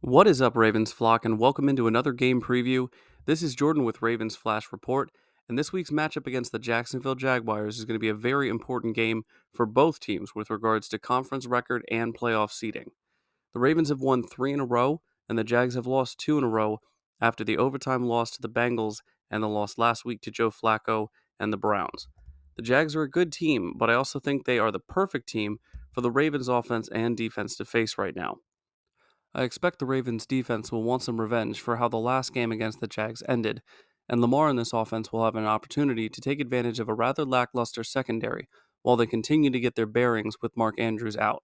What is up, Ravens flock, and welcome into another game preview. This is Jordan with Ravens Flash Report, and this week's matchup against the Jacksonville Jaguars is going to be a very important game for both teams with regards to conference record and playoff seeding. The Ravens have won 3 in a row, and the Jags have lost 2 in a row after the overtime loss to the Bengals and the loss last week to Joe Flacco and the Browns. The Jags are a good team, but I also think they are the perfect team for the Ravens offense and defense to face right now. I expect the Ravens defense will want some revenge for how the last game against the Jags ended, and Lamar and this offense will have an opportunity to take advantage of a rather lackluster secondary while they continue to get their bearings with Mark Andrews out.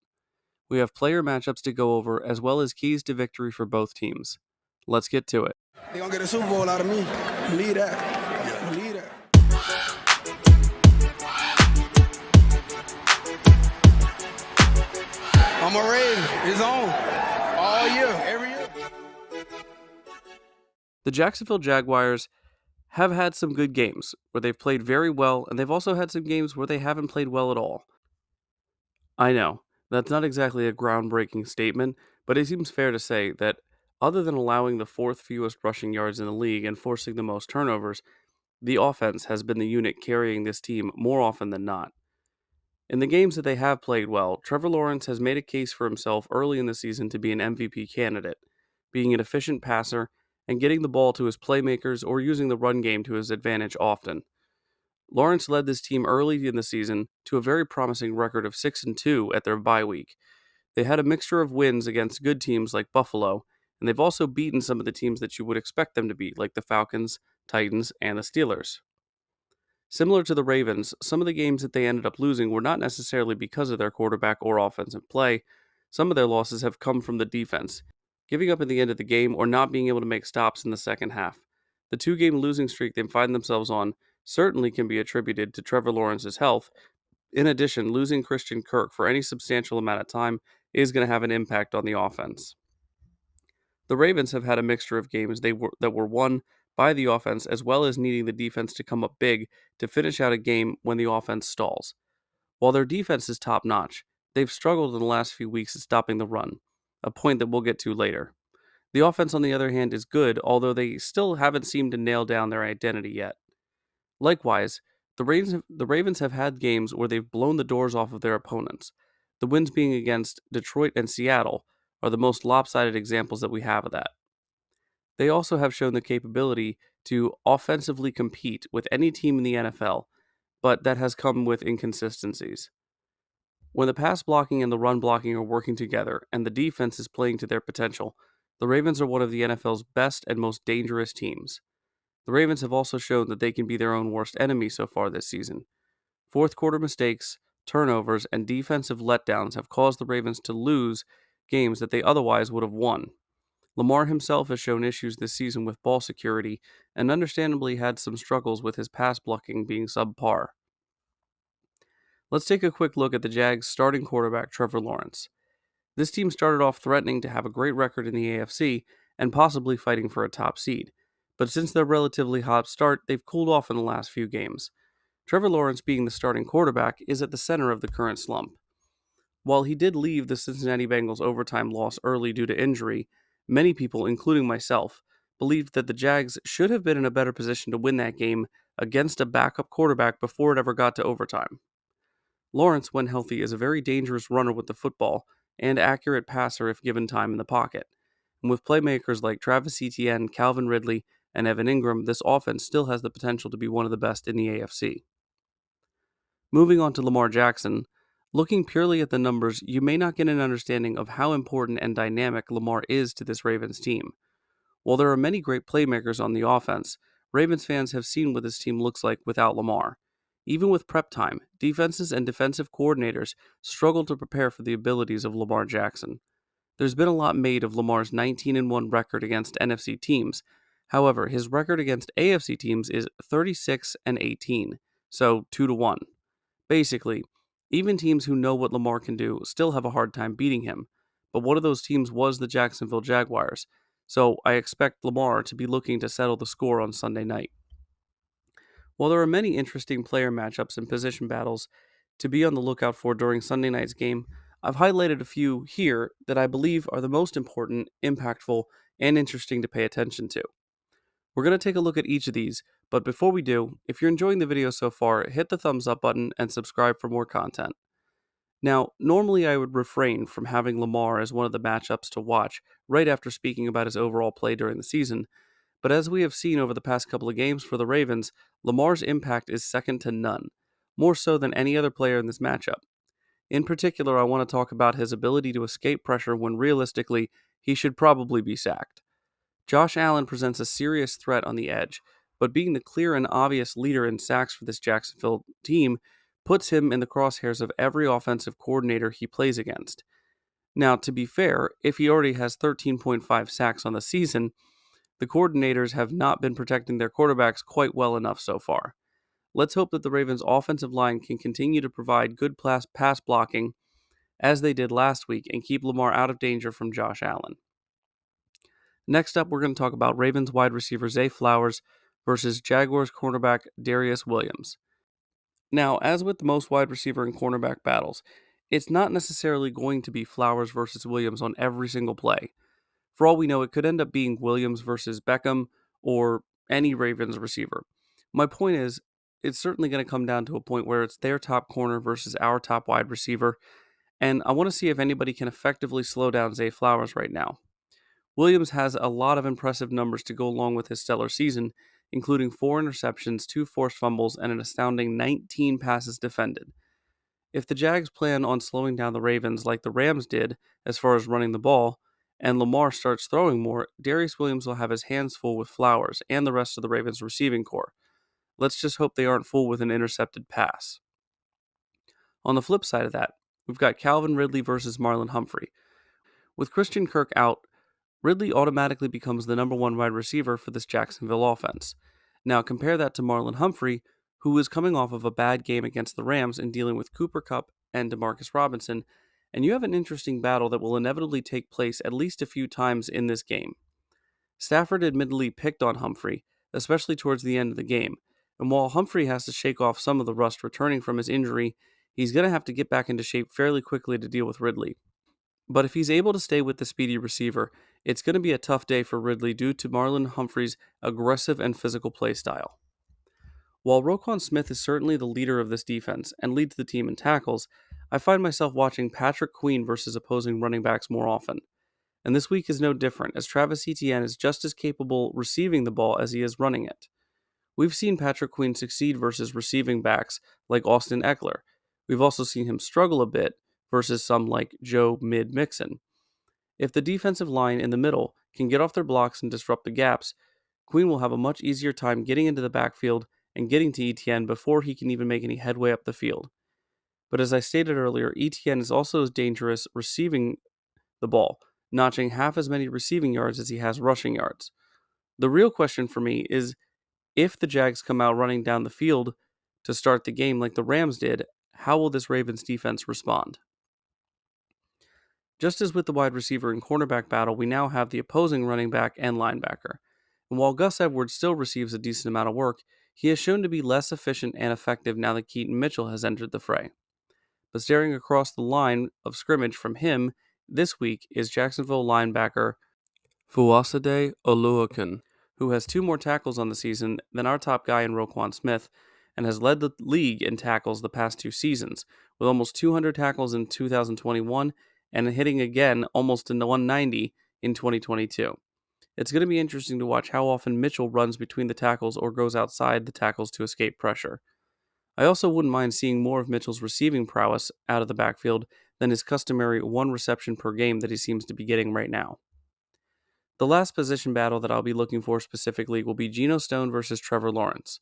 We have player matchups to go over as well as keys to victory for both teams. Let's get to it. They're going to get a Super Bowl out of me. Believe that. Believe that. I'm a Raven. It's on. All year. Every year. The Jacksonville Jaguars have had some good games where they've played very well, and they've also had some games where they haven't played well at all. I know, that's not exactly a groundbreaking statement, but it seems fair to say that other than allowing the fourth fewest rushing yards in the league and forcing the most turnovers, the offense has been the unit carrying this team more often than not. In the games that they have played well, Trevor Lawrence has made a case for himself early in the season to be an MVP candidate, being an efficient passer and getting the ball to his playmakers or using the run game to his advantage often. Lawrence led this team early in the season to a very promising record of 6-2 at their bye week. They had a mixture of wins against good teams like Buffalo, and they've also beaten some of the teams that you would expect them to beat, like the Falcons, Titans, and the Steelers. Similar to the Ravens, some of the games that they ended up losing were not necessarily because of their quarterback or offensive play. Some of their losses have come from the defense, giving up at the end of the game or not being able to make stops in the second half. The 2-game losing streak they find themselves on certainly can be attributed to Trevor Lawrence's health. In addition, losing Christian Kirk for any substantial amount of time is going to have an impact on the offense. The Ravens have had a mixture of games that were won by the offense as well as needing the defense to come up big to finish out a game when the offense stalls. While their defense is top notch, they've struggled in the last few weeks at stopping the run, a point that we'll get to later. The offense, on the other hand, is good, although they still haven't seemed to nail down their identity yet. Likewise, the Ravens have had games where they've blown the doors off of their opponents. The wins being against Detroit and Seattle are the most lopsided examples that we have of that. They also have shown the capability to offensively compete with any team in the NFL, but that has come with inconsistencies. When the pass blocking and the run blocking are working together and the defense is playing to their potential, the Ravens are one of the NFL's best and most dangerous teams. The Ravens have also shown that they can be their own worst enemy so far this season. Fourth quarter mistakes, turnovers, and defensive letdowns have caused the Ravens to lose games that they otherwise would have won. Lamar himself has shown issues this season with ball security and understandably had some struggles with his pass blocking being subpar. Let's take a quick look at the Jags' starting quarterback Trevor Lawrence. This team started off threatening to have a great record in the AFC and possibly fighting for a top seed, but since their relatively hot start, they've cooled off in the last few games. Trevor Lawrence, being the starting quarterback, is at the center of the current slump. While he did leave the Cincinnati Bengals overtime loss early due to injury, many people, including myself, believed that the Jags should have been in a better position to win that game against a backup quarterback before it ever got to overtime. Lawrence, when healthy, is a very dangerous runner with the football and accurate passer if given time in the pocket. And with playmakers like Travis Etienne, Calvin Ridley, and Evan Ingram, this offense still has the potential to be one of the best in the AFC. Moving on to Lamar Jackson, looking purely at the numbers, you may not get an understanding of how important and dynamic Lamar is to this Ravens team. While there are many great playmakers on the offense, Ravens fans have seen what this team looks like without Lamar. Even with prep time, defenses and defensive coordinators struggle to prepare for the abilities of Lamar Jackson. There's been a lot made of Lamar's 19-1 record against NFC teams. However, his record against AFC teams is 36-18, so 2-1. Basically, even teams who know what Lamar can do still have a hard time beating him, but one of those teams was the Jacksonville Jaguars, so I expect Lamar to be looking to settle the score on Sunday night. While there are many interesting player matchups and position battles to be on the lookout for during Sunday night's game, I've highlighted a few here that I believe are the most important, impactful, and interesting to pay attention to. We're going to take a look at each of these, but before we do, if you're enjoying the video so far, hit the thumbs up button and subscribe for more content. Now, normally I would refrain from having Lamar as one of the matchups to watch right after speaking about his overall play during the season, but as we have seen over the past couple of games for the Ravens, Lamar's impact is second to none, more so than any other player in this matchup. In particular, I want to talk about his ability to escape pressure when realistically he should probably be sacked. Josh Allen presents a serious threat on the edge, but being the clear and obvious leader in sacks for this Jacksonville team puts him in the crosshairs of every offensive coordinator he plays against. Now, to be fair, if he already has 13.5 sacks on the season, the coordinators have not been protecting their quarterbacks quite well enough so far. Let's hope that the Ravens' offensive line can continue to provide good pass blocking as they did last week and keep Lamar out of danger from Josh Allen. Next up, we're going to talk about Ravens wide receiver Zay Flowers versus Jaguars cornerback Darius Williams. Now, as with most wide receiver and cornerback battles, it's not necessarily going to be Flowers versus Williams on every single play. For all we know, it could end up being Williams versus Beckham or any Ravens receiver. My point is, it's certainly going to come down to a point where it's their top corner versus our top wide receiver, and I want to see if anybody can effectively slow down Zay Flowers right now. Williams has a lot of impressive numbers to go along with his stellar season, including 4 interceptions, 2 forced fumbles, and an astounding 19 passes defended. If the Jags plan on slowing down the Ravens like the Rams did as far as running the ball, and Lamar starts throwing more, Darius Williams will have his hands full with Flowers and the rest of the Ravens receiving corps. Let's just hope they aren't full with an intercepted pass. On the flip side of that, we've got Calvin Ridley versus Marlon Humphrey. With Christian Kirk out, Ridley automatically becomes the number 1 wide receiver for this Jacksonville offense. Now compare that to Marlon Humphrey, who is coming off of a bad game against the Rams and dealing with Cooper Kupp and Demarcus Robinson, and you have an interesting battle that will inevitably take place at least a few times in this game. Stafford admittedly picked on Humphrey, especially towards the end of the game, and while Humphrey has to shake off some of the rust returning from his injury, he's going to have to get back into shape fairly quickly to deal with Ridley. But if he's able to stay with the speedy receiver, it's going to be a tough day for Ridley due to Marlon Humphrey's aggressive and physical play style. While Roquan Smith is certainly the leader of this defense and leads the team in tackles, I find myself watching Patrick Queen versus opposing running backs more often. And this week is no different, as Travis Etienne is just as capable receiving the ball as he is running it. We've seen Patrick Queen succeed versus receiving backs like Austin Eckler. We've also seen him struggle a bit versus some like Joe Mixon. If the defensive line in the middle can get off their blocks and disrupt the gaps, Queen will have a much easier time getting into the backfield and getting to Etienne before he can even make any headway up the field. But as I stated earlier, Etienne is also as dangerous receiving the ball, notching half as many receiving yards as he has rushing yards. The real question for me is if the Jags come out running down the field to start the game like the Rams did, how will this Ravens defense respond? Just as with the wide receiver and cornerback battle, we now have the opposing running back and linebacker. And while Gus Edwards still receives a decent amount of work, he has shown to be less efficient and effective now that Keaton Mitchell has entered the fray. But staring across the line of scrimmage from him this week is Jacksonville linebacker Fuasade Oluokun, who has 2 more tackles on the season than our top guy in Roquan Smith, and has led the league in tackles the past 2 seasons, with almost 200 tackles in 2021 and hitting again almost in the 190 in 2022. It's going to be interesting to watch how often Mitchell runs between the tackles or goes outside the tackles to escape pressure. I also wouldn't mind seeing more of Mitchell's receiving prowess out of the backfield than his customary 1 reception per game that he seems to be getting right now. The last position battle that I'll be looking for specifically will be Geno Stone versus Trevor Lawrence.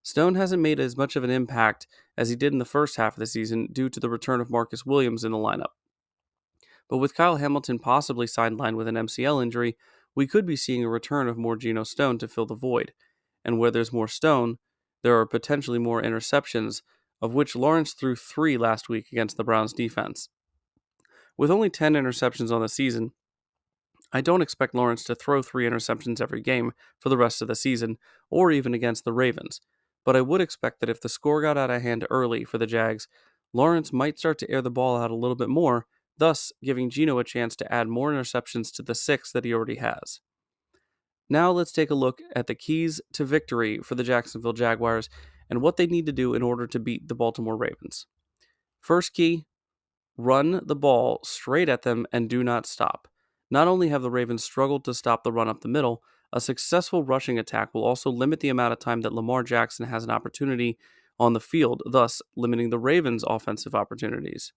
Stone hasn't made as much of an impact as he did in the first half of the season due to the return of Marcus Williams in the lineup. But with Kyle Hamilton possibly sidelined with an MCL injury, we could be seeing a return of more Geno Stone to fill the void. And where there's more Stone, there are potentially more interceptions, of which Lawrence threw 3 last week against the Browns defense. With only 10 interceptions on the season, I don't expect Lawrence to throw 3 interceptions every game for the rest of the season, or even against the Ravens. But I would expect that if the score got out of hand early for the Jags, Lawrence might start to air the ball out a little bit more thus giving Geno a chance to add more interceptions to the 6 that he already has. Now let's take a look at the keys to victory for the Jacksonville Jaguars and what they need to do in order to beat the Baltimore Ravens. First key, run the ball straight at them and do not stop. Not only have the Ravens struggled to stop the run up the middle, a successful rushing attack will also limit the amount of time that Lamar Jackson has an opportunity on the field, thus limiting the Ravens' offensive opportunities.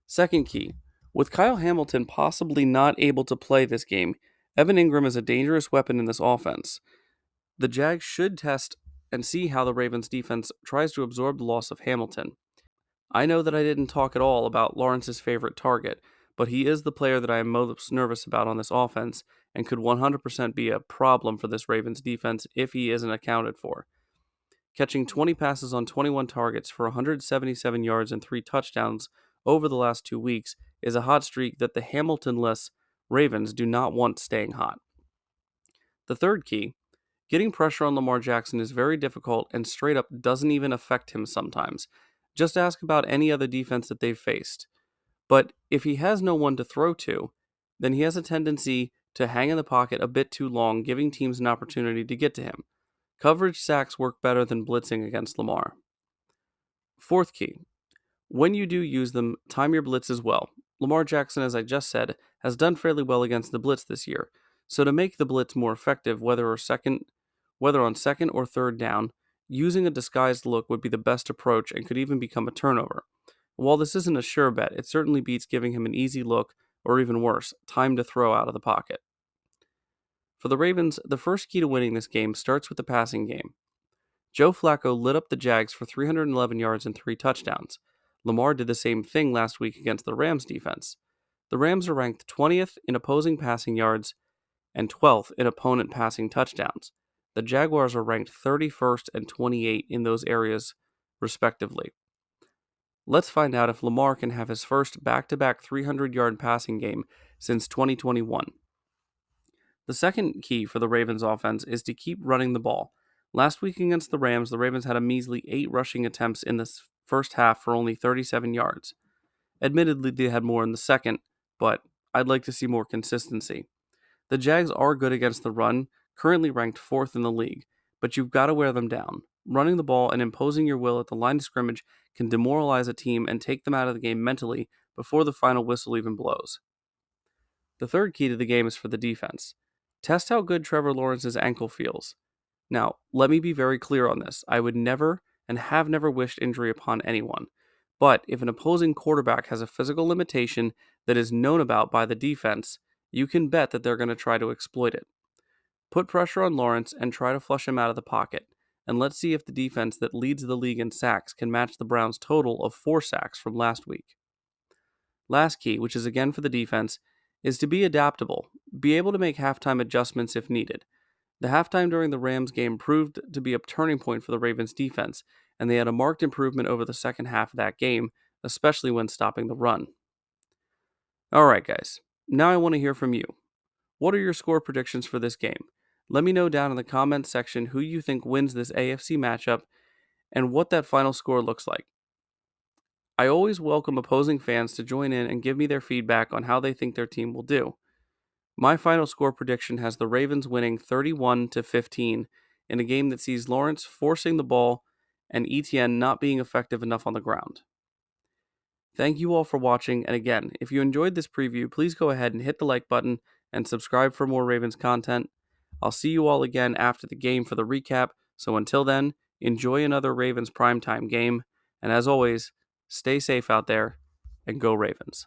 Second key, with Kyle Hamilton possibly not able to play this game, Evan Ingram is a dangerous weapon in this offense. The Jags should test and see how the Ravens defense tries to absorb the loss of Hamilton. I know that I didn't talk at all about Lawrence's favorite target, but he is the player that I am most nervous about on this offense and could 100% be a problem for this Ravens defense if he isn't accounted for. Catching 20 passes on 21 targets for 177 yards and 3 touchdowns over the last 2 weeks is a hot streak that the Hamilton-less Ravens do not want staying hot. The third key, getting pressure on Lamar Jackson is very difficult and straight up doesn't even affect him sometimes. Just ask about any other defense that they've faced. But if he has no one to throw to, then he has a tendency to hang in the pocket a bit too long, giving teams an opportunity to get to him. Coverage sacks work better than blitzing against Lamar. Fourth key, when you do use them, time your blitzes well. Lamar Jackson, as I just said, has done fairly well against the blitz this year. So to make the blitz more effective, whether on second or third down, using a disguised look would be the best approach and could even become a turnover. While this isn't a sure bet, it certainly beats giving him an easy look, or even worse, time to throw out of the pocket. For the Ravens, the first key to winning this game starts with the passing game. Joe Flacco lit up the Jags for 311 yards and 3 touchdowns. Lamar did the same thing last week against the Rams defense. The Rams are ranked 20th in opposing passing yards and 12th in opponent passing touchdowns. The Jaguars are ranked 31st and 28th in those areas, respectively. Let's find out if Lamar can have his first back-to-back 300-yard passing game since 2021. The second key for the Ravens offense is to keep running the ball. Last week against the Rams, the Ravens had a measly 8 rushing attempts in the first half for only 37 yards. Admittedly, they had more in the second, but I'd like to see more consistency. The Jags are good against the run, currently ranked 4th in the league, but you've got to wear them down. Running the ball and imposing your will at the line of scrimmage can demoralize a team and take them out of the game mentally before the final whistle even blows. The third key to the game is for the defense. Test how good Trevor Lawrence's ankle feels. Now, let me be very clear on this. I would never and have never wished injury upon anyone. But if an opposing quarterback has a physical limitation that is known about by the defense, you can bet that they're going to try to exploit it. Put pressure on Lawrence and try to flush him out of the pocket. And let's see if the defense that leads the league in sacks can match the Browns' total of 4 sacks from last week. Last key, which is again for the defense, is to be adaptable. Be able to make halftime adjustments if needed. The halftime during the Rams game proved to be a turning point for the Ravens defense, and they had a marked improvement over the second half of that game, especially when stopping the run. Alright guys, now I want to hear from you. What are your score predictions for this game? Let me know down in the comments section who you think wins this AFC matchup and what that final score looks like. I always welcome opposing fans to join in and give me their feedback on how they think their team will do. My final score prediction has the Ravens winning 31-15 in a game that sees Lawrence forcing the ball and Etienne not being effective enough on the ground. Thank you all for watching, and again, if you enjoyed this preview, please go ahead and hit the like button and subscribe for more Ravens content. I'll see you all again after the game for the recap, so until then, enjoy another Ravens primetime game, and as always, stay safe out there, and go Ravens.